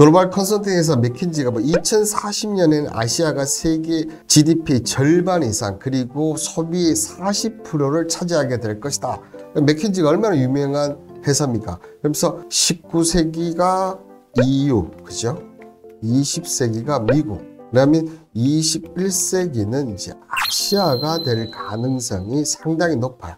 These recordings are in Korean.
글로벌 컨설팅 회사 맥킨지가 2040년에는 아시아가 세계 GDP 절반 이상 그리고 소비의 40%를 차지하게 될 것이다. 맥킨지가 얼마나 유명한 회사입니까? 그러면서 19세기가 EU, 그죠? 20세기가 미국, 그다음에 21세기는 이제 아시아가 될 가능성이 상당히 높아요.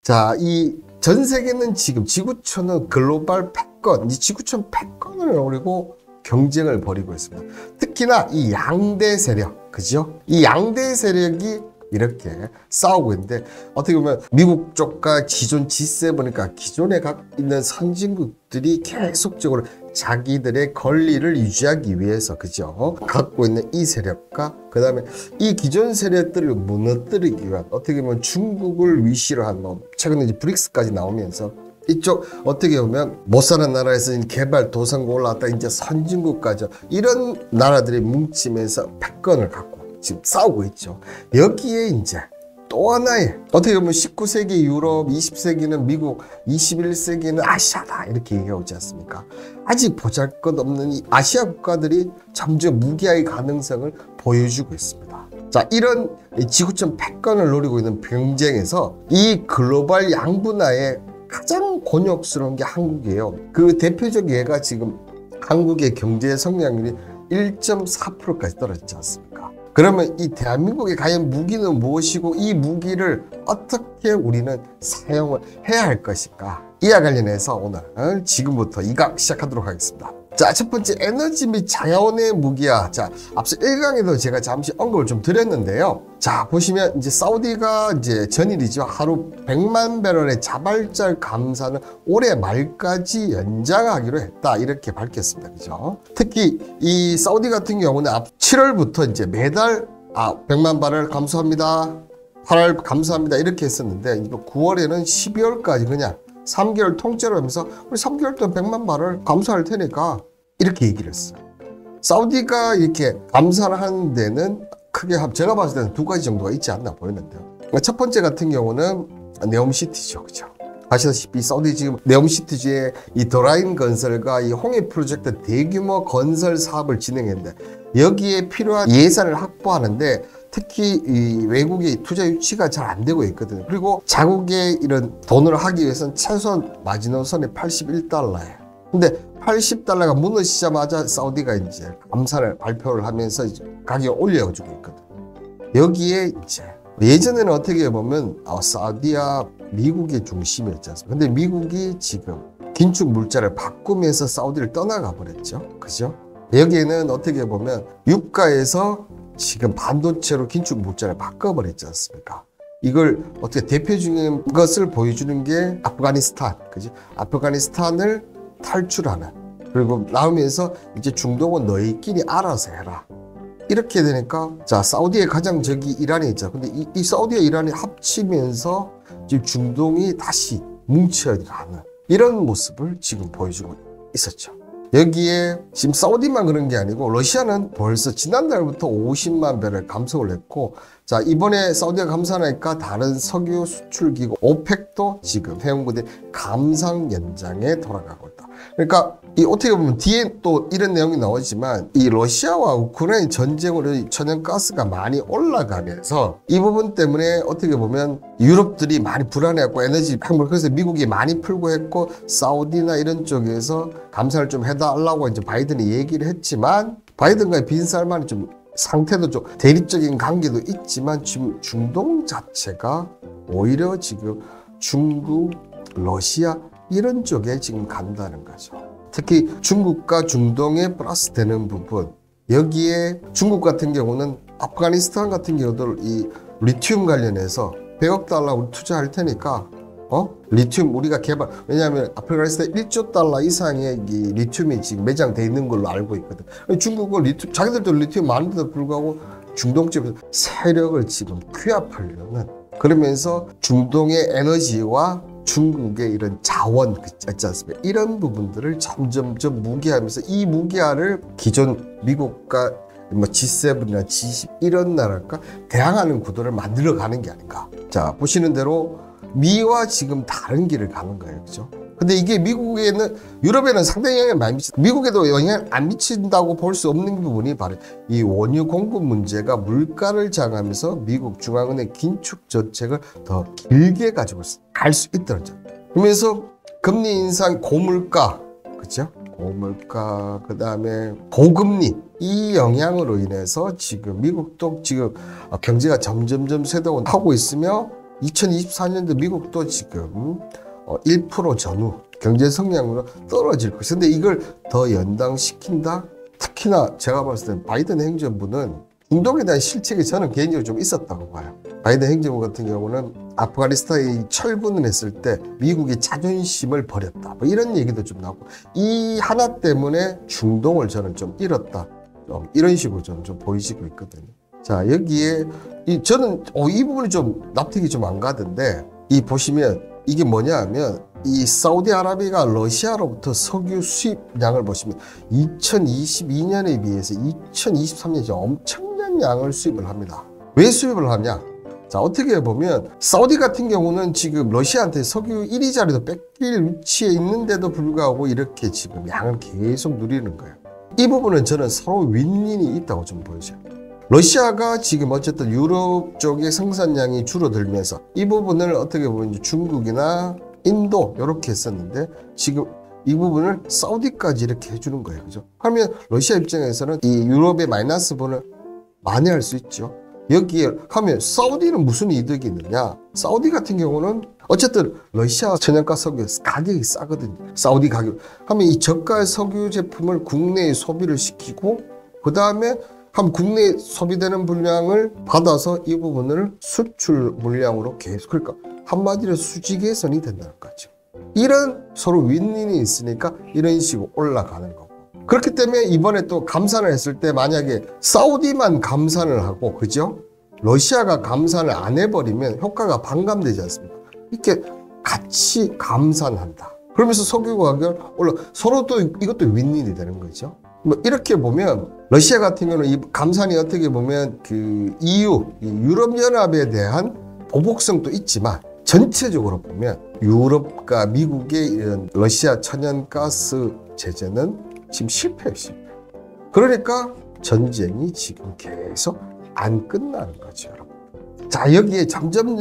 자, 이 전 세계는 지금 지구촌은 글로벌 패권, 이 지구촌 패권을 노리고 경쟁을 벌이고 있습니다. 특히나 이 양대 세력, 그죠? 이 양대 세력이 이렇게 싸우고 있는데, 어떻게 보면 미국 쪽과 기존 G7이니까 기존에 있는 선진국들이 계속적으로 자기들의 권리를 유지하기 위해서, 그죠? 갖고 있는 이 세력과 그 다음에 이 기존 세력들을 무너뜨리기 위한, 어떻게 보면 중국을 위시로 한, 최근에 이제 브릭스까지 나오면서 이쪽 어떻게 보면 못 사는 나라에서 개발 도상국 올라왔다 이제 선진국까지 이런 나라들이 뭉치면서 패권을 갖고 지금 싸우고 있죠. 여기에 이제 또 하나의 어떻게 보면 19세기 유럽, 20세기는 미국, 21세기는 아시아다 이렇게 얘기하지 않습니까? 아직 보잘것없는 이 아시아 국가들이 점점 무기화의 가능성을 보여주고 있습니다. 자, 이런 지구촌 패권을 노리고 있는 경쟁에서 이 글로벌 양분화의 가장 곤욕스러운 게 한국이에요. 그 대표적 예가 지금 한국의 경제 성장률이 1.4%까지 떨어지지 않습니까? 그러면 이 대한민국의 과연 무기는 무엇이고 이 무기를 어떻게 우리는 사용을 해야 할 것인가? 이와 관련해서 오늘 지금부터 이강 시작하도록 하겠습니다. 자, 첫 번째 에너지 및 자연의 무기화. 자, 앞서 1강에도 제가 잠시 언급을 좀 드렸는데요. 자, 보시면 이제 사우디가 이제 전일이죠. 하루 100만 배럴의 자발적 감산을 올해 말까지 연장하기로 했다. 이렇게 밝혔습니다. 그죠? 특히 이 사우디 같은 경우는 7월부터 이제 매달 100만 배럴 감소합니다. 8월 감소합니다. 이렇게 했었는데 이거 9월에는 12월까지 그냥 3개월 통째로 하면서 우리 3개월 동안 100만 배럴 감소할 테니까 이렇게 얘기를 했어요. 사우디가 이렇게 감산을 하는 데는 크게 제가 봤을 때는 두 가지 정도가 있지 않나 보이는데요. 첫 번째 같은 경우는 네옴시티죠. 그죠? 아시다시피 사우디 지금 네옴시티주의 이 더라인 건설과 이 홍해 프로젝트 대규모 건설 사업을 진행했는데 여기에 필요한 예산을 확보하는데 특히 이 외국의 투자 유치가 잘 안 되고 있거든요. 그리고 자국의 이런 돈을 하기 위해서는 최소한 마지노선이 81달러예요. 근데 80달러가 무너지자마자 사우디가 이제 감산을 발표를 하면서 이제 가격을 올려주고 있거든요. 여기에 이제 예전에는 어떻게 보면 사우디와 미국의 중심이었지 않습니까? 근데 미국이 지금 긴축 물자를 바꾸면서 사우디를 떠나가 버렸죠. 그죠? 여기에는 어떻게 보면 유가에서 지금 반도체로 긴축 물자를 바꿔버렸지 않습니까? 이걸 어떻게 대표적인 것을 보여주는 게 아프가니스탄, 그지? 아프가니스탄을 탈출하는, 그리고 나오면서 이제 중동은 너희끼리 알아서 해라. 이렇게 되니까, 자, 사우디의 가장 적이 이란이 있죠. 근데 이 사우디와 이란이 합치면서 지금 중동이 다시 뭉쳐가는 이런 모습을 지금 보여주고 있었죠. 여기에 지금 사우디만 그런 게 아니고 러시아는 벌써 지난달부터 50만 배럴 감소를 했고, 자, 이번에 사우디가 감산하니까 다른 석유 수출기구 오펙도 지금 회원국들이 감산 연장에 돌아가고 있다. 그러니까 이 어떻게 보면 뒤에 또 이런 내용이 나오지만 이 러시아와 우크라이나 전쟁으로 천연가스가 많이 올라가면서 이 부분 때문에 어떻게 보면 유럽들이 많이 불안해했고 에너지 팽물, 그래서 미국이 많이 풀고 했고 사우디나 이런 쪽에서 감산을 좀 해달라고 이제 바이든이 얘기를 했지만 바이든과의 빈살만이 좀 상태도 좀 대립적인 관계도 있지만 지금 중동 자체가 오히려 지금 중국, 러시아 이런 쪽에 지금 간다는 거죠. 특히 중국과 중동에 플러스 되는 부분, 여기에 중국 같은 경우는 아프가니스탄 같은 경우도 이 리튬 관련해서 100억 달러 우리 투자할 테니까 리튬 우리가 개발, 왜냐하면 아프가니스탄에 1조 달러 이상의 이 리튬이 지금 매장돼 있는 걸로 알고 있거든. 중국은 리튬, 자기들도 리튬 많은데도 불구하고 중동 쪽에서 세력을 지금 규합하려는, 그러면서 중동의 에너지와 중국의 이런 자원 있지 않습니까? 이런 부분들을 점점점 무기화하면서 이 무기화를 기존 미국과 뭐 G7이나 G20 이런 나라가 대항하는 구도를 만들어 가는 게 아닌가. 자, 보시는 대로 미와 지금 다른 길을 가는 거예요. 그죠? 근데 이게 미국에는, 유럽에는 상당히 영향을 많이 미친다. 미국에도 영향을 안 미친다고 볼 수 없는 부분이 바로 이 원유 공급 문제가 물가를 장하면서 미국 중앙은행 긴축 정책을 더 길게 가지고 갈 수 있다는 점. 그러면서 금리 인상, 고물가, 그죠? 고물가, 그 다음에 고금리, 이 영향으로 인해서 지금 미국도 지금 경제가 점점점 쇠퇴하고 있으며 2024년도 미국도 지금 1% 전후 경제 성장으로 떨어질 것이다. 근데 이걸 더 연당시킨다? 특히나 제가 봤을 때 바이든 행정부는 중동에 대한 실책이 저는 개인적으로 좀 있었다고 봐요. 바이든 행정부 같은 경우는 아프가니스탄이 철군을 했을 때 미국이 자존심을 버렸다. 뭐 이런 얘기도 좀 나오고, 이 하나 때문에 중동을 저는 좀 잃었다. 이런 식으로 저는 좀 보이시고 있거든요. 자, 여기에 저는 이 부분이 좀 납득이 좀 안 가던데, 이 보시면 이게 뭐냐 하면 이 사우디아라비아가 러시아로부터 석유 수입량을 보시면 2022년에 비해서 2023년에 엄청난 양을 수입을 합니다. 왜 수입을 하냐? 자, 어떻게 보면 사우디 같은 경우는 지금 러시아한테 석유 1위 자리도 뺏길 위치에 있는데도 불구하고 이렇게 지금 양을 계속 누리는 거예요. 이 부분은 저는 서로 윈윈이 있다고 좀 보여져요. 러시아가 지금 어쨌든 유럽 쪽의 생산량이 줄어들면서 이 부분을 어떻게 보면 중국이나 인도 이렇게 했었는데, 지금 이 부분을 사우디까지 이렇게 해주는 거예요. 그죠? 하면 러시아 입장에서는 이 유럽의 마이너스 분을 만회할 수 있죠. 여기에 하면 사우디는 무슨 이득이 있느냐? 사우디 같은 경우는 어쨌든 러시아 천연가 석유 가격이 싸거든요. 사우디 가격 하면 이 저가 석유 제품을 국내에 소비를 시키고, 그 다음에 한 국내에 소비되는 분량을 받아서 이 부분을 수출 물량으로 계속, 그러니까 한마디로 수지 개선이 된다는 거죠. 이런 서로 윈윈이 있으니까 이런 식으로 올라가는 거고. 그렇기 때문에 이번에 또 감산을 했을 때 만약에 사우디만 감산을 하고, 그죠? 러시아가 감산을 안 해버리면 효과가 반감되지 않습니까? 이렇게 같이 감산한다. 그러면서 석유 가격 올라, 서로 또 이것도 윈윈이 되는 거죠. 뭐 이렇게 보면 러시아 같은 경우는 이 감산이 어떻게 보면 그 EU, 유럽연합에 대한 보복성도 있지만, 전체적으로 보면 유럽과 미국의 이런 러시아 천연가스 제재는 지금 실패예요, 실패. 그러니까 전쟁이 지금 계속 안 끝나는 거죠, 여러분. 자, 여기에 점점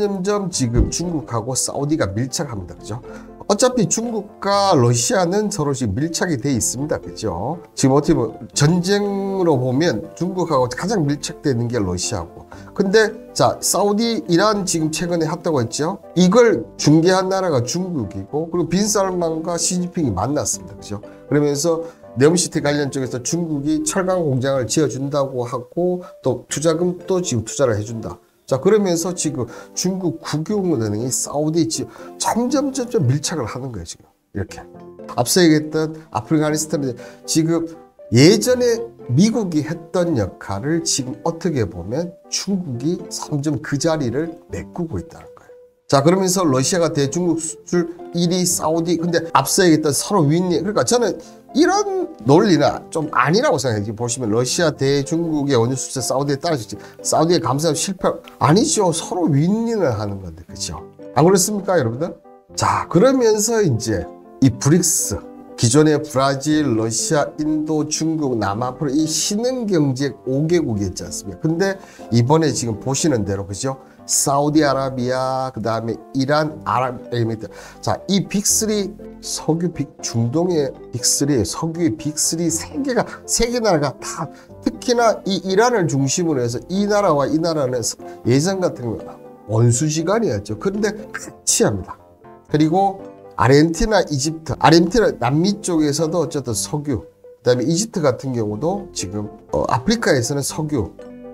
지금 중국하고 사우디가 밀착합니다, 그죠? 어차피 중국과 러시아는 서로 지금 밀착이 돼 있습니다, 그죠? 지금 어떻게 보면 전쟁으로 보면 중국하고 가장 밀착되는 게 러시아고, 근데 자, 사우디, 이란 지금 최근에 했다고 했죠? 이걸 중개한 나라가 중국이고, 그리고 빈살만과 시진핑이 만났습니다, 그죠? 그러면서 네옴시티 관련 쪽에서 중국이 철강 공장을 지어준다고 하고, 또 투자금도 지금 투자를 해준다. 자, 그러면서 지금 중국 국유은행이 사우디 점점 밀착을 하는 거예요, 지금. 이렇게. 앞서 얘기했던 아프가니스탄은 지금 예전에 미국이 했던 역할을 지금 어떻게 보면 중국이 점점 그 자리를 메꾸고 있다는 거예요. 자, 그러면서 러시아가 대중국 수출 1위 사우디, 근데 앞서 얘기했던 서로 윈윈, 그러니까 저는 이런 논리는 좀 아니라고 생각해요. 지금 보시면 러시아 대중국의 원유 수출 사우디에 따라서 사우디의 감산 실패 아니죠. 서로 윈윈을 하는 건데, 그죠? 안 그렇습니까, 여러분들? 자, 그러면서 이제 이 브릭스, 기존의 브라질, 러시아, 인도, 중국, 남아프리카 이 신흥 경제 5개국이 있지 않습니까? 근데 이번에 지금 보시는 대로, 그죠? 사우디아라비아, 그 다음에 이란, 아랍에미리트. 자, 이 빅3, 석유 중동의 빅3, 석유의 빅3 세 개 나라가 다, 특히나 이 이란을 중심으로 해서 이 나라와 이 나라는 예전 같은 거 원수지간이었죠. 그런데 같이 합니다. 그리고 아르헨티나, 이집트, 아르헨티나 남미 쪽에서도 어쨌든 석유, 그 다음에 이집트 같은 경우도 지금 아프리카에서는 석유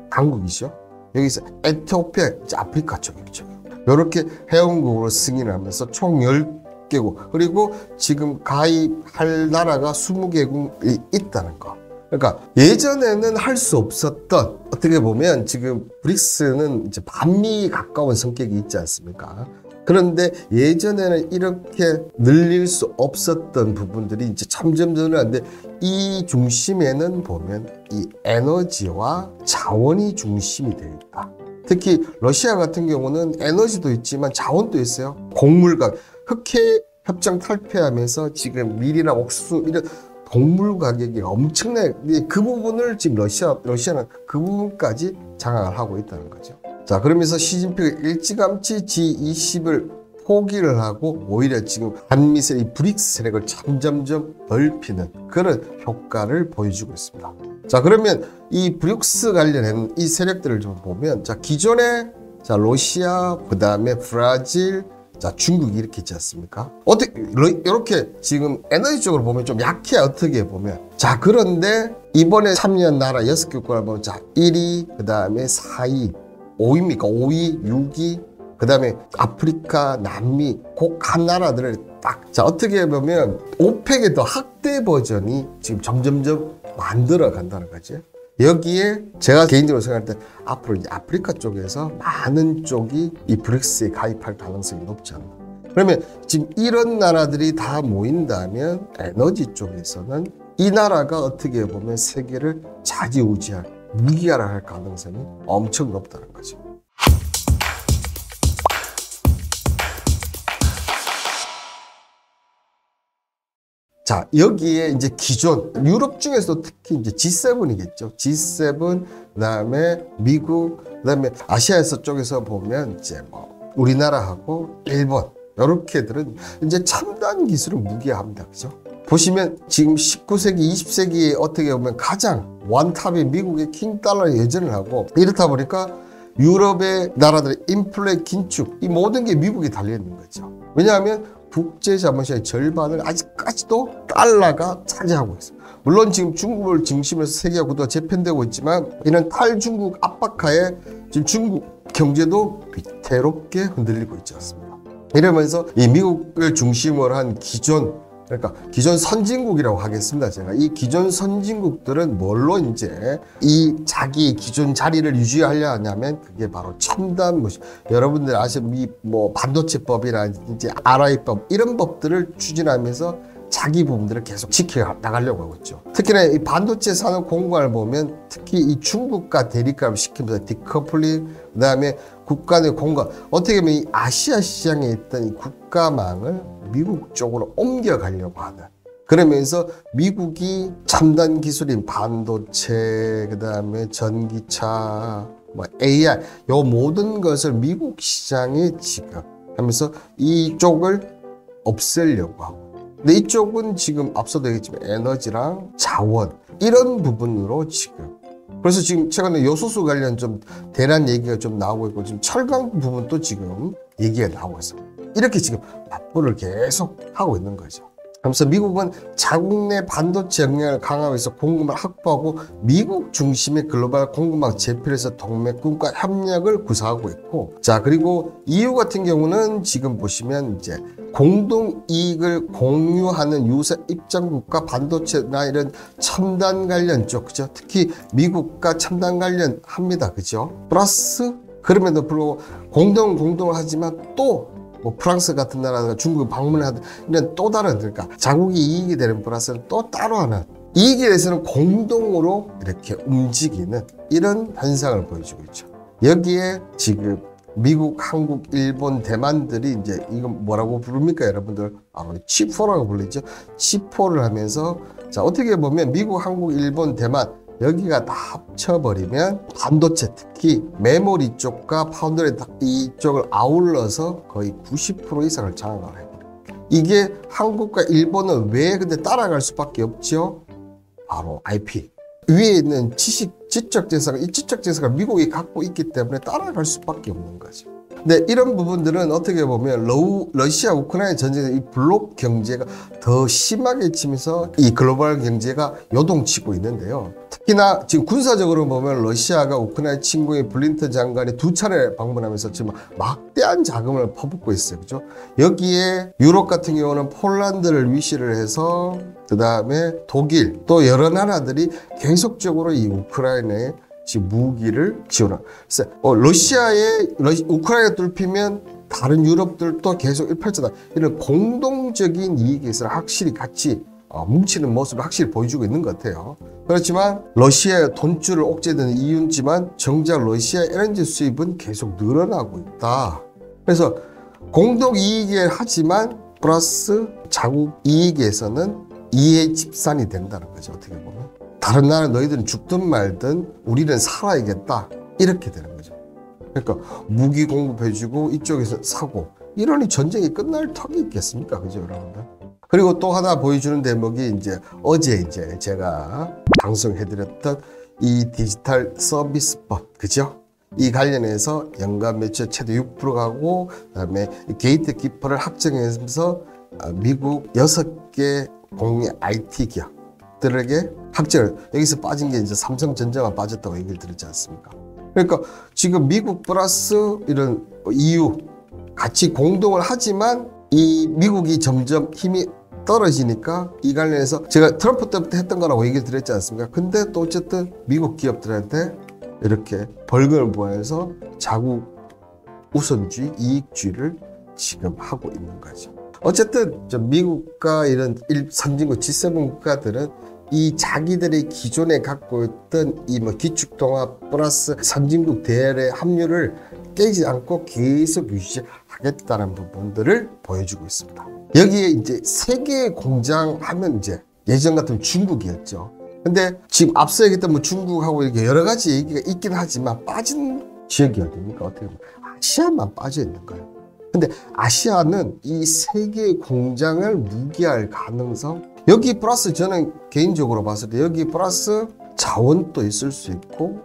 강국이죠. 여기서 에티오피아, 아프리카 쪽이죠. 이렇게 회원국으로 승인을 하면서 총 10개국, 그리고 지금 가입할 나라가 20개국이 있다는 거. 그러니까 예전에는 할 수 없었던, 어떻게 보면 지금 브릭스는 이제 반미 가까운 성격이 있지 않습니까? 그런데 예전에는 이렇게 늘릴 수 없었던 부분들이 이제 점점 늘어나는데 이 중심에는 보면 이 에너지와 자원이 중심이 되어 있다. 특히 러시아 같은 경우는 에너지도 있지만 자원도 있어요. 곡물과 흑해 협정 탈퇴하면서 지금 밀이나 옥수수 이런 곡물 가격이 엄청나게 그 부분을 지금 러시아는 그 부분까지 장악을 하고 있다는 거죠. 자, 그러면서 시진핑이 일찌감치 G20을 포기를 하고 오히려 지금 한미세 이 브릭스 세력을 점점점 넓히는 그런 효과를 보여주고 있습니다. 자, 그러면 이 브릭스 관련된 이 세력들을 좀 보면 자, 기존에 자, 러시아, 그다음에 브라질, 자, 중국이 이렇게 있지 않습니까? 어떻게 이렇게 지금 에너지 쪽으로 보면 좀 약해 어떻게 보면. 자, 그런데 이번에 참여한 나라 6개국을 보면 자, 1위, 그다음에 4위, 5위입니까? 5위, 6위, 그다음에 아프리카, 남미, 곡한 나라들을 딱 자, 어떻게 보면 오펙의 더 확대 버전이 지금 점점점 만들어 간다는 거죠. 여기에 제가 개인적으로 생각할 때 앞으로 이제 아프리카 쪽에서 많은 쪽이 이 브릭스에 가입할 가능성이 높지 않나. 그러면 지금 이런 나라들이 다 모인다면 에너지 쪽에서는 이 나라가 어떻게 보면 세계를 좌지우지할 무기화할 가능성이 엄청 높다는 거죠. 자, 여기에 이제 기존 유럽 중에서도 특히 이제 G7이겠죠. G7, 그다음에 미국, 그다음에 아시아에서 쪽에서 보면 이제 뭐 우리나라하고 일본 이렇게들은 이제 첨단 기술을 무기화합니다. 그죠? 보시면 지금 19세기, 20세기에 어떻게 보면 가장 원탑이 미국의 킹달러에 예전을 하고 이렇다 보니까 유럽의 나라들의 인플레 긴축 이 모든 게 미국에 달려 있는 거죠. 왜냐하면 국제 자본시장의 절반을 아직까지도 달러가 차지하고 있어요. 물론 지금 중국을 중심으로 세계화 구도가 재편되고 있지만 이런 탈중국 압박하에 지금 중국 경제도 위태롭게 흔들리고 있지 않습니까? 이러면서 이 미국을 중심으로 한 그러니까 기존 선진국이라고 하겠습니다. 제가 이 기존 선진국들은 뭘로 이제 이 자기 기존 자리를 유지하려 하냐면 그게 바로 첨단 여러분들 아시는 이 뭐 반도체법이라든지 RI법 이런 법들을 추진하면서 자기 부분들을 계속 지켜 나가려고 하고 있죠. 특히나 이 반도체 산업 공간을 보면 특히 이 중국과 대립감을 시키면서 디커플링, 그다음에 국가 내 공간 어떻게 보면 이 아시아 시장에 있던 이 국가망을 미국 쪽으로 옮겨가려고 하는 그러면서 미국이 첨단 기술인 반도체, 그다음에 전기차, 뭐 AI 요 모든 것을 미국 시장에 지금 하면서 이쪽을 없애려고 하고. 근데 이쪽은 지금 앞서도 얘기했지만 에너지랑 자원 이런 부분으로 지금 그래서 지금 최근에 요소수 관련 좀 대란 얘기가 좀 나오고 있고 지금 철강 부분도 지금 얘기가 나오고 있어요. 이렇게 지금 맞불을 계속 하고 있는 거죠. 그래서 미국은 자국 내 반도체 역량을 강화해서 공급을 확보하고 미국 중심의 글로벌 공급망 재편에서 동맹국과 협력을 구사하고 있고 자 그리고 EU 같은 경우는 지금 보시면 이제 공동 이익을 공유하는 유사 입장국가 반도체나 이런 첨단 관련 쪽 그죠? 특히 미국과 첨단 관련 합니다. 그죠? 플러스 그럼에도 불구하고 공동을 하지만 또 뭐 프랑스 같은 나라가 중국 방문하든 이런 또 다른 그러니까 자국이 이익이 되는 플러스는 또 따로 하는 이익에 대해서는 공동으로 이렇게 움직이는 이런 현상을 보여주고 있죠. 여기에 지금 미국, 한국, 일본, 대만들이 이제 이건 뭐라고 부릅니까 여러분들? 치포라고 불리죠. 치포를 하면서 자 어떻게 보면 미국, 한국, 일본, 대만 여기가 다 합쳐버리면 반도체 특히 메모리 쪽과 파운드리 이쪽을 아울러서 거의 90% 이상을 장악을 해요. 이게 한국과 일본은 왜 근데 따라갈 수밖에 없죠? 바로 IP. 위에 있는 지적재산가 이 지적재산가 미국이 갖고 있기 때문에 따라갈 수밖에 없는 거죠. 근데 이런 부분들은 어떻게 보면 러시아 우크라이나 전쟁의 이 블록 경제가 더 심하게 치면서 이 글로벌 경제가 요동치고 있는데요. 특히나 지금 군사적으로 보면 러시아가 우크라이나 침공에 블린컨 장관이 2차례 방문하면서 지금 막대한 자금을 퍼붓고 있어요. 그죠? 여기에 유럽 같은 경우는 폴란드를 위시를 해서 그 다음에 독일 또 여러 나라들이 계속적으로 이 우크라이나에 지금 무기를 지원하고 그래서 우크라이나 뚫히면 다른 유럽들도 계속 일팔자다. 이런 공동적인 이익에서 확실히 같이 뭉치는 모습을 확실히 보여주고 있는 것 같아요. 그렇지만 러시아의 돈줄을 옥죄되는 이유지만 정작 러시아 LNG 수입은 계속 늘어나고 있다. 그래서 공동 이익에 하지만 플러스 자국 이익에서는 이해 집산이 된다는 거죠. 어떻게 보면 다른 나라 너희들은 죽든 말든 우리는 살아야겠다 이렇게 되는 거죠. 그러니까 무기 공급해주고 이쪽에서 사고 이러니 전쟁이 끝날 턱이 있겠습니까? 그죠, 여러분들? 그리고 또 하나 보여주는 대목이 이제 어제 이제 제가 방송해드렸던 이 디지털 서비스법, 그죠? 이 관련해서 연간 매출 최대 6% 가고, 그다음에 게이트 키퍼를 확정해서 미국 6개 공유 IT 기업들에게 확정을, 여기서 빠진 게 이제 삼성전자만 빠졌다고 얘기를 들었지 않습니까? 그러니까 지금 미국 플러스 이런 EU 같이 공동을 하지만 이 미국이 점점 힘이 떨어지니까 이 관련해서 제가 트럼프 때부터 했던 거라고 얘기를 드렸지 않습니까? 근데 또 어쨌든 미국 기업들한테 이렇게 벌금을 부과해서 자국 우선주의, 이익주의를 지금 하고 있는 거죠. 어쨌든 미국과 이런 선진국 G7 국가들은 이 자기들이 기존에 갖고 있던 이 기축통합 플러스 선진국 대열의 합류를 깨지 않고 계속 유지하겠다는 부분들을 보여주고 있습니다. 여기에 이제 세계의 공장 하면 이제 예전 같으면 중국이었죠. 근데 지금 앞서 얘기했던 중국하고 이렇게 여러 가지 얘기가 있긴 하지만 빠진 지역이 어딥니까? 어떻게 보면 아시아만 빠져 있는 거예요. 근데 아시아는 이 세계의 공장을 무기할 가능성, 여기 플러스 저는 개인적으로 봤을 때 여기 플러스 자원도 있을 수 있고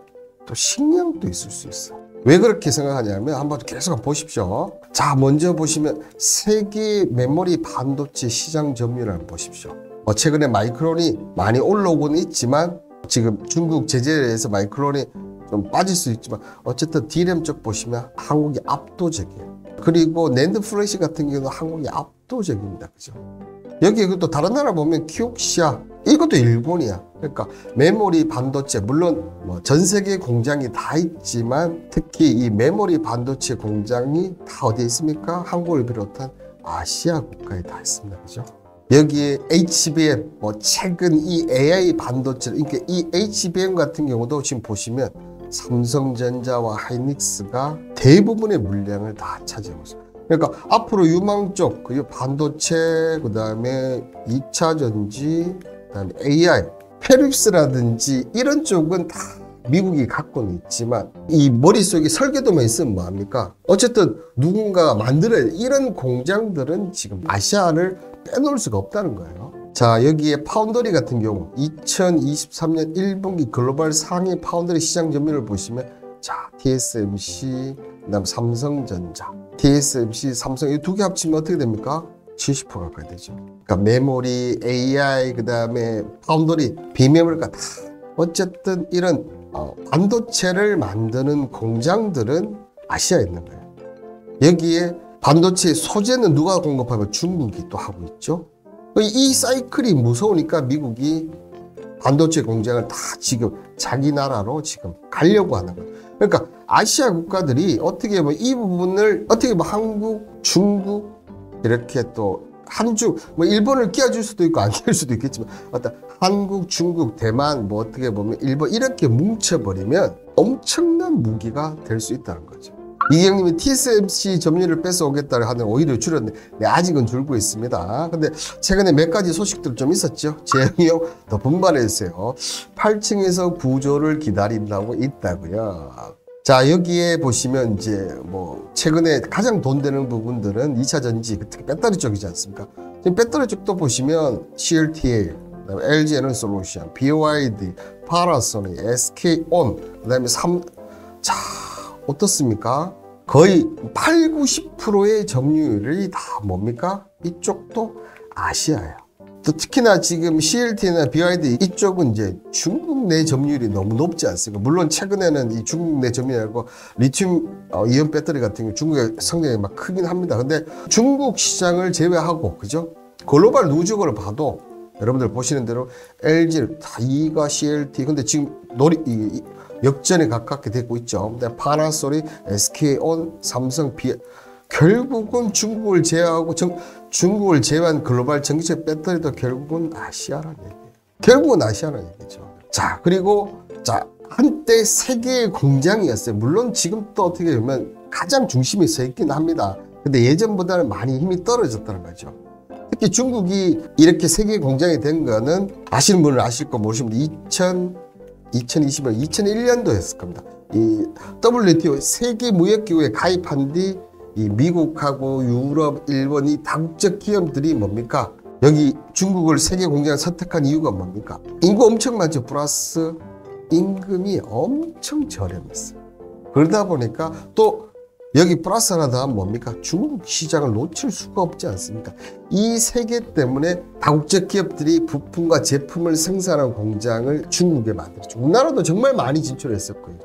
또 식량도 있을 수 있어요. 왜 그렇게 생각하냐면 한번 계속 보십시오. 자, 먼저 보시면 세계 메모리 반도체 시장 점유율을 한번 보십시오. 최근에 마이크론이 많이 올라오고는 있지만 지금 중국 제재에 의해서 마이크론이 좀 빠질 수 있지만 어쨌든 D램 쪽 보시면 한국이 압도적이에요. 그리고 낸드 플래시 같은 경우도 한국이 압도적입니다. 그죠? 여기 또 다른 나라 보면 키옥시아, 이것도 일본이야. 그러니까 메모리 반도체, 물론 전 세계 공장이 다 있지만 특히 이 메모리 반도체 공장이 다 어디에 있습니까? 한국을 비롯한 아시아 국가에 다 있습니다. 그죠? 여기에 HBM, 최근 이 AI 반도체, 그러니까 이 HBM 같은 경우도 지금 보시면 삼성전자와 하이닉스가 대부분의 물량을 다 차지하고 있어요. 그러니까 앞으로 유망 쪽, 그리고 반도체, 그 다음에 2차 전지, 그 다음에 AI, 페립스라든지 이런 쪽은 다 미국이 갖고는 있지만 이 머릿속에 설계도만 있으면 뭐합니까? 어쨌든 누군가가 만들어야 돼. 이런 공장들은 지금 아시아를 빼놓을 수가 없다는 거예요. 자, 여기에 파운더리 같은 경우 2023년 1분기 글로벌 상위 파운더리 시장 점유율을 보시면 자, TSMC, 그다음 삼성전자, TSMC, 삼성 이 두 개 합치면 어떻게 됩니까? 70% 가까이 되죠. 그러니까 메모리, AI, 그다음에 파운더리, 비메모리가 다 어쨌든 이런 반도체를 만드는 공장들은 아시아에 있는 거예요. 여기에 반도체 소재는 누가 공급하면 중국이 또 하고 있죠. 이 사이클이 무서우니까 미국이 반도체 공장을 다 지금 자기 나라로 지금 가려고 하는 거예요. 그러니까 아시아 국가들이 어떻게 보면 이 부분을 어떻게 보면 한국, 중국 이렇게 또 한중 일본을 끼워줄 수도 있고 안 끼울 수도 있겠지만 어떤 한국, 중국, 대만 어떻게 보면 일본 이렇게 뭉쳐버리면 엄청난 무기가 될 수 있다는 거죠. 이경님이 TSMC 점유율을 뺏어오겠다를 하는 오히려 줄였는데 아직은 줄고 있습니다. 근데 최근에 몇 가지 소식들 좀 있었죠. 재영이 형 더 분발해주세요. 8층에서 구조를 기다린다고 있다고요. 자, 여기에 보시면 이제 최근에 가장 돈 되는 부분들은 2차 전지, 특히 배터리 쪽이지 않습니까? 지금 배터리 쪽도 보시면 CLTA, 그다음에 LG 에너지 솔루션, BYD, 파나소닉, SK온, 그다음에 자, 어떻습니까? 거의 8, 90%의 점유율이 다 뭡니까? 이쪽도 아시아예요. 또 특히나 지금 CLT나 BYD 이쪽은 이제 중국 내 점유율이 너무 높지 않습니까? 물론 최근에는 이 중국 내 점유율하고 리튬 이온 배터리 같은 경우 중국의 성장이 막 크긴 합니다. 근데 중국 시장을 제외하고, 그죠? 글로벌 누적으로 봐도 여러분들 보시는 대로 LG, 다이가 CLT, 근데 지금 역전에 가깝게 되고 있죠. 근데 파나소닉, SK온, 삼성, 결국은 중국을 제외하고 중국을 제외한 글로벌 전기적 배터리도 결국은 아시아라는 얘기예요. 결국은 아시아라는 얘기죠. 자, 그리고 자, 한때 세계의 공장이었어요. 물론 지금 또 어떻게 보면 가장 중심에 서 있긴 합니다. 근데 예전보다는 많이 힘이 떨어졌다는 거죠. 특히 중국이 이렇게 세계 공장이 된 거는 아시는 분은 아실 거 모르시는 분 2020년, 2001년도였을 겁니다. 이 WTO 세계무역기구에 가입한 뒤 이 미국하고 유럽, 일본 이 다국적 기업들이 뭡니까? 여기 중국을 세계 공장을 선택한 이유가 뭡니까? 인구 엄청 많죠. 플러스 임금이 엄청 저렴했어요. 그러다 보니까 또 여기 플러스 하나 더 하면 뭡니까? 중국 시장을 놓칠 수가 없지 않습니까? 이 세계 때문에 다국적 기업들이 부품과 제품을 생산하는 공장을 중국에 만들었죠. 우리나라도 정말 많이 진출했었고요.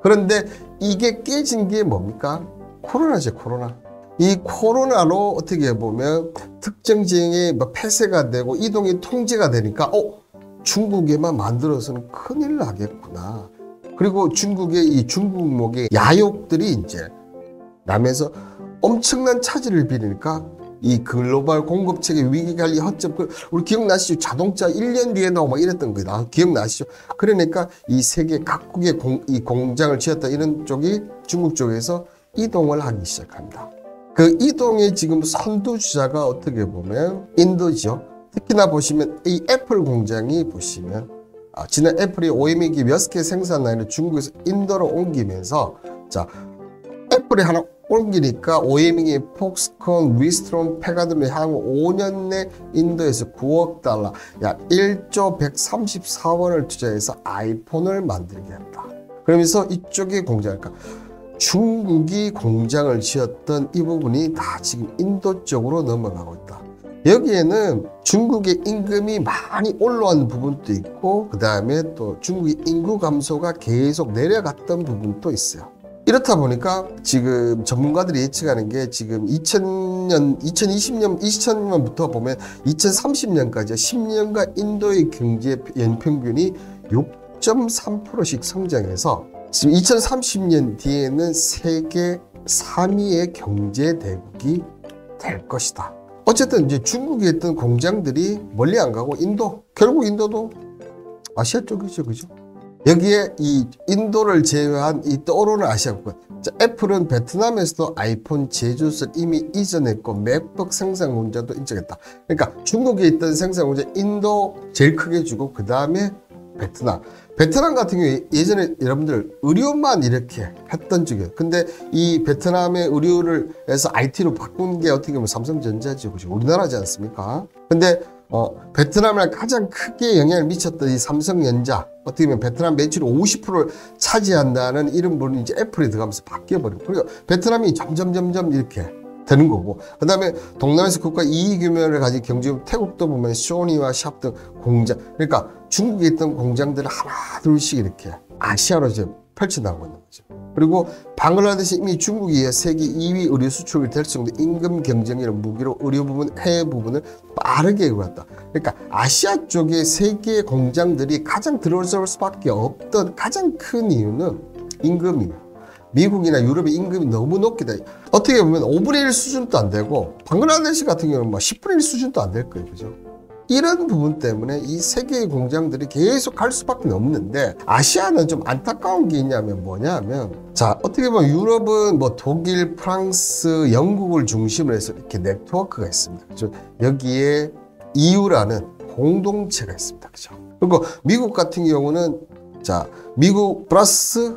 그런데 이게 깨진 게 뭡니까? 코로나죠, 코로나. 이 코로나로 어떻게 보면 특정 지역에 폐쇄가 되고 이동이 통제가 되니까 중국에만 만들어서는 큰일 나겠구나. 그리고 중국의 이 중국목의 야욕들이 이제 남에서 엄청난 차질을 빚으니까 이 글로벌 공급체계 위기관리 허점, 우리 기억나시죠? 자동차 1년 뒤에 나오고 막 이랬던 거다. 기억나시죠? 그러니까 이 세계 각국의 이 공장을 지었다 이런 쪽이 중국 쪽에서 이동을 하기 시작합니다. 그 이동의 지금 선두주자가 어떻게 보면 인도죠. 특히나 보시면 이 애플 공장이 보시면 지난 애플이 OEM기 몇 개 생산 라인을 중국에서 인도로 옮기면서 자 애플이 하나 옮기니까 OEM이 폭스콘, 위스트롬, 페가드로 향후 5년 내 인도에서 9억 달러, 약 1조 134원을 투자해서 아이폰을 만들게 합니다. 그러면서 이쪽에 공장할까? 중국이 공장을 지었던 이 부분이 다 지금 인도 쪽으로 넘어가고 있다. 여기에는 중국의 임금이 많이 올라온 부분도 있고 그 다음에 또 중국의 인구 감소가 계속 내려갔던 부분도 있어요. 이렇다 보니까 지금 전문가들이 예측하는 게 지금 2020년부터 보면 2030년까지 10년간 인도의 경제 연평균이 6.3%씩 성장해서 지금 2030년 뒤에는 세계 3위의 경제 대국이 될 것이다. 어쨌든 이제 중국에 있던 공장들이 멀리 안 가고 결국 인도도 아시아 쪽이죠, 그죠? 여기에 이 인도를 제외한 이 떠오르는 아시아권. 애플은 베트남에서도 아이폰 제조를 이미 이전했고 맥북 생산 공장도 인정했다. 그러니까 중국에 있던 생산 공장 인도 제일 크게 주고 그 다음에 베트남 같은 경우에 예전에 여러분들 의료만 이렇게 했던 쪽이에요. 근데 이 베트남의 의료를 해서 IT로 바꾼 게 어떻게 보면 삼성전자죠. 그죠? 우리나라지 않습니까? 근데 베트남에 가장 크게 영향을 미쳤던 이 삼성전자, 어떻게 보면 베트남 매출의 50%를 차지한다는 이런 부분이 이제 애플이 들어가면서 바뀌어버리고, 그리고 베트남이 점점 이렇게 되는 거고, 그 다음에 동남아시아 국가 2위 규모를 가진 경제국 태국도 보면 소니와 샵 등 공장, 그러니까 중국에 있던 공장들을 하나 둘씩 이렇게 아시아로 이제 펼쳐나가고 있는 거죠. 그리고 방글라데시 이미 중국이 세계 2위 의료 수출이 될 정도 임금 경쟁이라는 무기로 의료 부분, 해외 부분을 빠르게 이끌었다. 그러니까 아시아 쪽에 세계 공장들이 가장 들어올 수밖에 없던 가장 큰 이유는 임금이에요. 미국이나 유럽의 임금이 너무 높기다. 어떻게 보면 5분의 1 수준도 안 되고 방글라데시 같은 경우는 10분의 1 수준도 안 될 거예요. 그죠? 이런 부분 때문에 이 세계의 공장들이 계속 갈 수밖에 없는데 아시아는 좀 안타까운 게 있냐면 뭐냐면 자 어떻게 보면 유럽은 독일, 프랑스, 영국을 중심으로 해서 이렇게 네트워크가 있습니다. 그죠? 여기에 EU라는 공동체가 있습니다. 그죠? 그리고 미국 같은 경우는 자 미국 플러스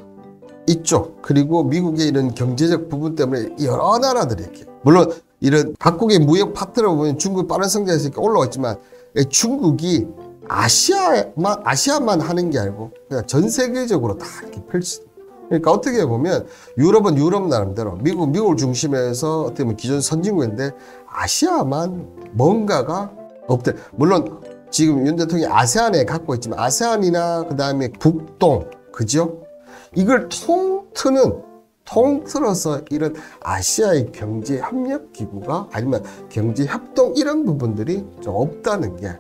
이쪽 그리고 미국의 이런 경제적 부분 때문에 여러 나라들이 이렇게 물론 이런 각국의 무역 파트너 보면 중국 빠른 성장에서 이렇게 올라왔지만 중국이 아시아만 하는 게 아니고 그냥 전 세계적으로 다 이렇게 펼치죠. 그러니까 어떻게 보면 유럽은 유럽 나름대로 미국을 중심해서 어떻게 보면 기존 선진국인데 아시아만 뭔가가 없대. 물론 지금 윤 대통령이 아세안에 갖고 있지만 아세안이나 그 다음에 북동 그죠? 이걸 통틀어서 이런 아시아의 경제 협력 기구가 아니면 경제 협동 이런 부분들이 좀 없다는 게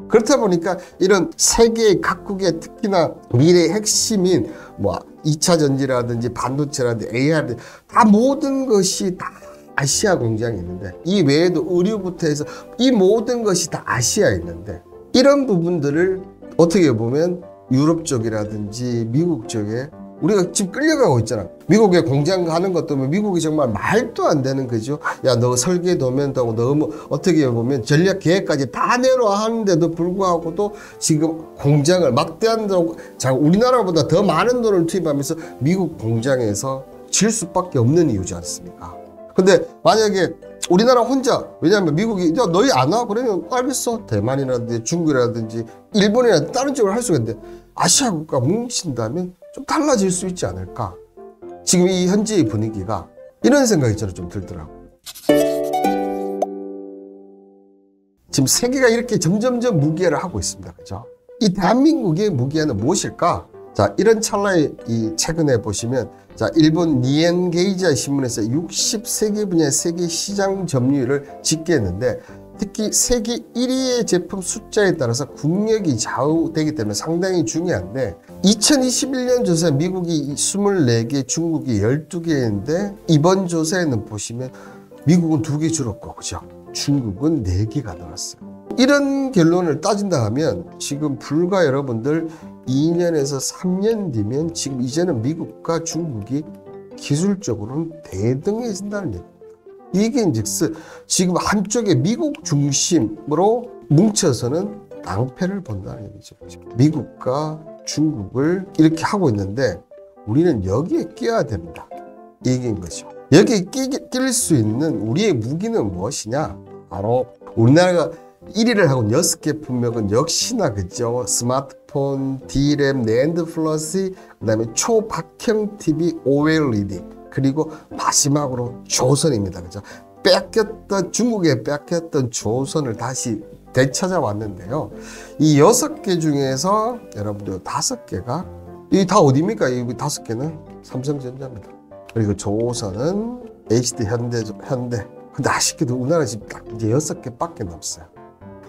그렇다 보니까 이런 세계 각국의 특히나 미래의 핵심인 뭐 2차 전지라든지 반도체라든지 AR 다 모든 것이 다 아시아 공장이 있는데, 이 외에도 의류부터 해서 이 모든 것이 다 아시아에 있는데, 이런 부분들을 어떻게 보면 유럽 쪽이라든지 미국 쪽에 우리가 지금 끌려가고 있잖아. 미국에 공장 가는 것도 미국이 정말 말도 안 되는 거죠. 야, 너 설계 도면도 하고 너무 어떻게 보면 전략 계획까지 다 내놓아 하는데도 불구하고도 지금 공장을 막대한 데로 우리나라보다 더 많은 돈을 투입하면서 미국 공장에서 질 수밖에 없는 이유지 않습니까? 근데 만약에 우리나라 혼자, 왜냐하면 미국이 야, 너희 안 와? 그러면 알겠어. 대만이라든지 중국이라든지 일본이라든지 다른 쪽으로 할 수가 있는데, 아시아 국가 뭉친다면 좀 달라질 수 있지 않을까? 지금 이 현재의 분위기가 이런 생각이 저는 좀 들더라고. 지금 세계가 이렇게 점점점 무기화를 하고 있습니다. 그죠? 이 대한민국의 무기화는 무엇일까? 자, 이런 찰나에 최근에 보시면, 자, 일본 니엔게이지 신문에서 60세계 분야의 세계 시장 점유율을 집계했는데, 특히 세계 1위의 제품 숫자에 따라서 국력이 좌우되기 때문에 상당히 중요한데, 2021년 조사에 미국이 24개, 중국이 12개인데, 이번 조사에는 보시면 미국은 2개 줄었고, 그죠? 중국은 4개가 늘었어요. 이런 결론을 따진다 하면 지금 불과 여러분들 2년에서 3년 뒤면 지금 이제는 미국과 중국이 기술적으로는 대등해진다는 얘기입니다. 이게인즉슨 지금 한쪽에 미국 중심으로 뭉쳐서는 낭패를 본다는 얘기죠. 미국과 중국을 이렇게 하고 있는데 우리는 여기에 끼어야 됩니다. 이 얘기인 거죠. 여기에 낄 수 있는 우리의 무기는 무엇이냐? 바로 우리나라가 1위를 하고 6개 품목은 역시나 그죠. 스마트폰, D램, 낸드 플러스, 그 다음에 초박형 TV, OLED, 그리고 마지막으로 조선입니다. 그죠. 중국에 뺏겼던 조선을 다시 되찾아왔는데요. 이 6개 중에서 여러분들 5개가, 이 다 어디입니까? 이 5개는 삼성전자입니다. 그리고 조선은 HD 현대. 근데 아쉽게도 우리나라 지금 딱 이제 6개밖에 없어요.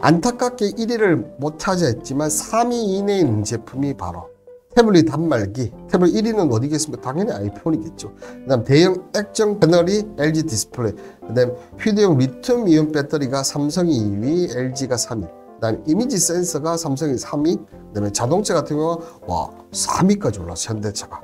안타깝게 1위를 못 차지했지만 3위 이내에 있는 제품이 바로 태블릿 단말기. 태블릿 1위는 어디겠습니까? 당연히 아이폰이겠죠. 그 다음 대형 액정 패널이 LG 디스플레이. 그 다음 휴대용 리튬 이온 배터리가 삼성이 2위, LG가 3위. 그 다음 이미지 센서가 삼성이 3위. 그 다음에 자동차 같은 경우는 3위까지 올랐어요. 현대차가.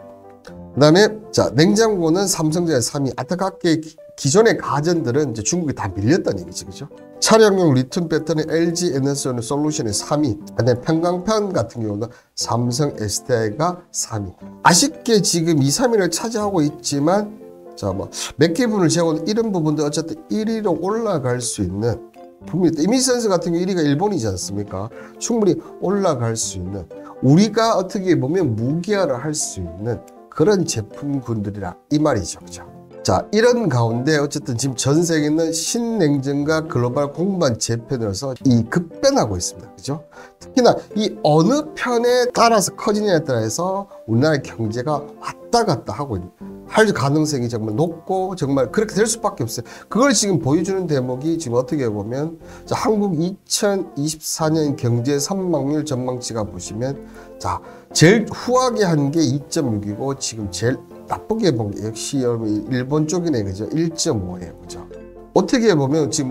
그 다음에 자, 냉장고는 삼성전자 3위. 안타깝게 기존의 가전들은 이제 중국이 다 밀렸다는 얘기죠. 그죠? 차량용 리튬 배터리 LG 에너지 솔루션이 3위. 그다음에 평광판 같은 경우는 삼성 SDI가 3위. 아쉽게 지금 2, 3위를 차지하고 있지만, 자, 몇 개 분을 제외하고 이런 부분도 어쨌든 1위로 올라갈 수 있는 분명히 이미지 센서 같은 경우 1위가 일본이지 않습니까? 충분히 올라갈 수 있는, 우리가 어떻게 보면 무기화를 할 수 있는 그런 제품군들이라 이 말이죠. 그죠? 자, 이런 가운데 어쨌든 지금 전 세계는 신냉전과 글로벌 공반 재편으로서 이 급변하고 있습니다. 그죠? 특히나 이 어느 편에 따라서 커지냐에 따라서 우리나라의 경제가 왔다 갔다 하고 할 가능성이 정말 높고 정말 그렇게 될 수밖에 없어요. 그걸 지금 보여주는 대목이 지금 어떻게 보면, 자, 한국 2024년 경제 선망률 전망치가 보시면, 자, 제일 후하게 한 게 2.6이고 지금 제일 나쁘게 본 게 역시 여러분 일본 쪽이네. 그죠? 1.5예요. 그죠? 어떻게 보면 지금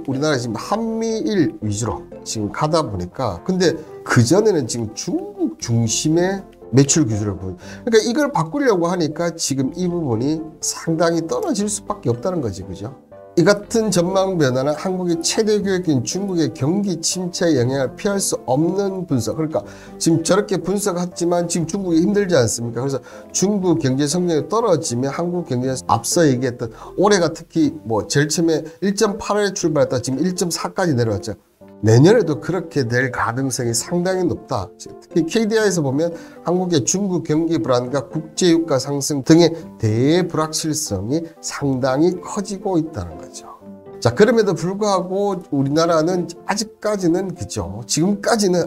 우리나라 지금 한미일 위주로 지금 가다 보니까, 근데 그전에는 지금 중국 중심의 매출 기준을 보여. 그러니까 이걸 바꾸려고 하니까 지금 이 부분이 상당히 떨어질 수밖에 없다는 거지. 그죠? 이 같은 전망 변화는 한국의 최대 교역인 중국의 경기 침체의 영향을 피할 수 없는 분석. 그러니까 지금 저렇게 분석했지만 지금 중국이 힘들지 않습니까? 그래서 중국 경제 성장이 떨어지면 한국 경제에서 앞서 얘기했던 올해가 특히 제일 처음에 1.8에 출발했다 지금 1.4까지 내려왔죠. 내년에도 그렇게 될 가능성이 상당히 높다. 특히 KDI에서 보면 한국의 중국 경기 불안과 국제유가 상승 등의 대불확실성이 상당히 커지고 있다는 거죠. 자, 그럼에도 불구하고 우리나라는 아직까지는, 그죠?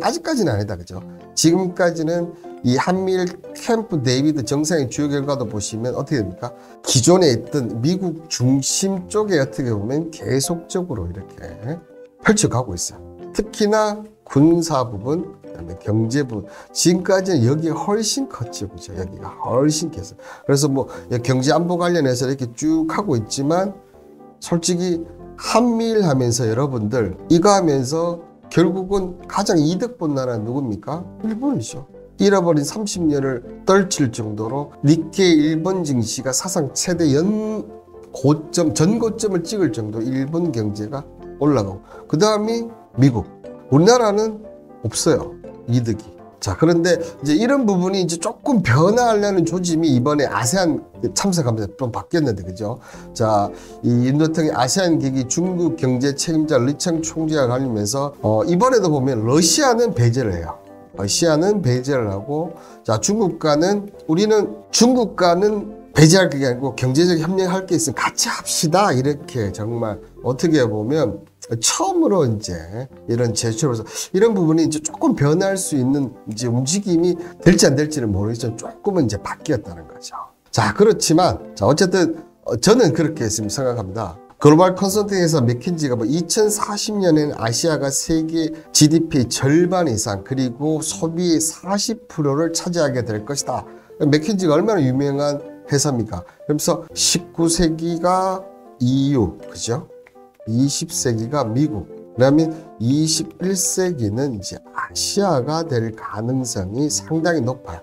아직까지는 아니다. 그죠? 지금까지는 이 한미일 캠프 데이비드 정상회 주요 결과도 보시면 어떻게 됩니까? 기존에 있던 미국 중심 쪽에 어떻게 보면 계속적으로 이렇게 펼쳐가고 있어요. 특히나 군사 부분, 그다음에 경제 부분. 지금까지는 여기가 훨씬 컸죠, 그죠? 여기가 훨씬 컸어요. 그래서 뭐 경제 안보 관련해서 이렇게 쭉 하고 있지만 솔직히 한미일 하면서 여러분들 이거 하면서 결국은 가장 이득 본 나라는 누굽니까? 일본이죠. 잃어버린 30년을 떨칠 정도로 니케이 일본 증시가 사상 최대 전고점을 찍을 정도 일본 경제가 올라가고, 그 다음이 미국. 우리나라는 없어요, 이득이. 자, 그런데 이제 이런 부분이 이제 조금 변화하려는 조짐이 이번에 아세안 참석하면서 좀 바뀌었는데, 그죠? 자, 이 윤 대통령이 아세안 계기 중국 경제 책임자 리창 총재와 관련해서 이번에도 보면 러시아는 배제를 해요. 러시아는 배제를 하고, 자, 우리는 중국과는 배제할 게 아니고 경제적 협력할 게 있으면 같이 합시다. 이렇게 정말 어떻게 보면 처음으로 이제 이런 제출로서 이런 부분이 이제 조금 변할 수 있는 이제 움직임이 될지 안 될지는 모르겠지만 조금은 이제 바뀌었다는 거죠. 자, 그렇지만 자, 어쨌든 저는 그렇게 생각합니다. 글로벌 컨설팅에서 맥킨지가 2040년에는 아시아가 세계 GDP 절반 이상 그리고 소비의 40%를 차지하게 될 것이다. 맥킨지가 얼마나 유명한 회사입니까? 그래서 19세기가 EU, 그죠? 20세기가 미국, 그다음에 21세기는 이제 아시아가 될 가능성이 상당히 높아요.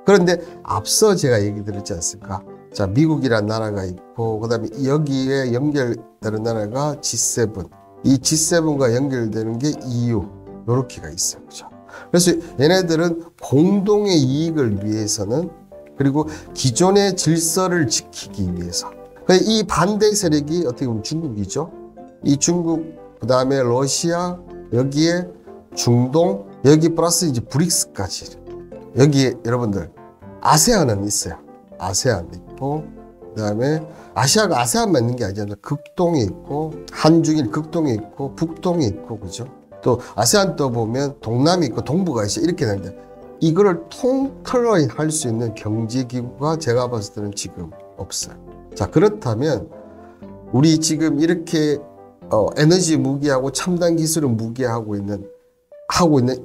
그런데 앞서 제가 얘기 드렸지 않습니까? 자, 미국이라는 나라가 있고, 그 다음에 여기에 연결되는 나라가 G7. 이 G7과 연결되는 게 EU. 요렇게가 있어요. 그죠? 그래서 얘네들은 공동의 이익을 위해서는, 그리고 기존의 질서를 지키기 위해서. 이 반대 세력이 어떻게 보면 중국이죠. 이 중국, 그 다음에 러시아, 여기에 중동, 여기 플러스 이제 브릭스까지. 여기에 여러분들, 아세안은 있어요. 아세안 있고, 그 다음에 아시아가 아세안만 있는 게 아니잖아요. 극동이 있고, 한중일 극동이 있고, 북동이 있고, 그죠? 또 아세안 또 보면 동남이 있고, 동부가 있어요. 이렇게 되는데, 이거를 통틀어 할 수 있는 경제기구가 제가 봤을 때는 지금 없어요. 자, 그렇다면 우리 지금 이렇게 에너지 무기하고 첨단 기술을 무기하고 있는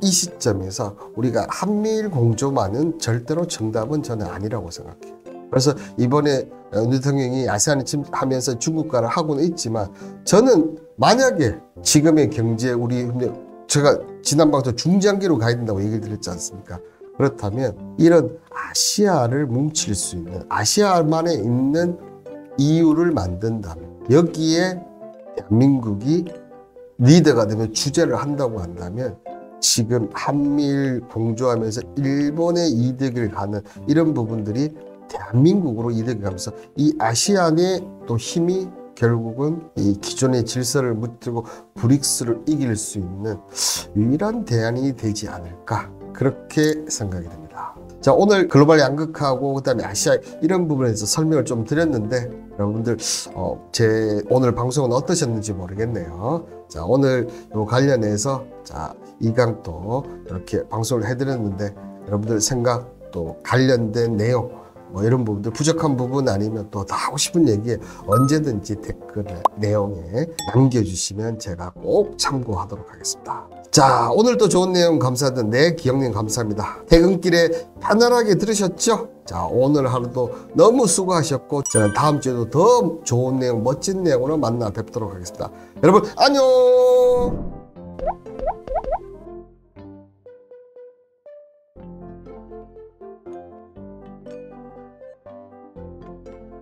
이 시점에서 우리가 한미일 공조만은 절대로 정답은 저는 아니라고 생각해요. 그래서 이번에 윤 대통령이 아세안에 침하면서 중국과를 하고는 있지만, 저는 만약에 지금의 경제 제가 지난 방송 중장기로 가야 된다고 얘기를 드렸지 않습니까? 그렇다면 이런 아시아를 뭉칠 수 있는, 아시아만에 있는 EU를 만든다면, 여기에 대한민국이 리더가 되면 주재를 한다고 한다면, 지금 한미일 공조하면서 일본의 이득을 가는 이런 부분들이 대한민국으로 이득을 가면서 이 아시안의 또 힘이 결국은 이 기존의 질서를 무너뜨리고 브릭스를 이길 수 있는 유일한 대안이 되지 않을까, 그렇게 생각이 됩니다. 자, 오늘 글로벌 양극화하고 그다음에 아시아 이런 부분에서 설명을 좀 드렸는데, 여러분들 제 오늘 방송은 어떠셨는지 모르겠네요. 자, 오늘 요 관련해서 자, 이강도 이렇게 방송을 해드렸는데, 여러분들 생각 또 관련된 내용 뭐 이런 부분들, 부족한 부분 아니면 또 더 하고 싶은 얘기에 언제든지 댓글 내용에 남겨주시면 제가 꼭 참고하도록 하겠습니다. 자, 오늘도 좋은 내용 감사드린 기영님 감사합니다. 퇴근길에 편안하게 들으셨죠? 자, 오늘 하루도 너무 수고하셨고, 저는 다음 주에도 더 좋은 내용, 멋진 내용으로 만나 뵙도록 하겠습니다. 여러분 안녕.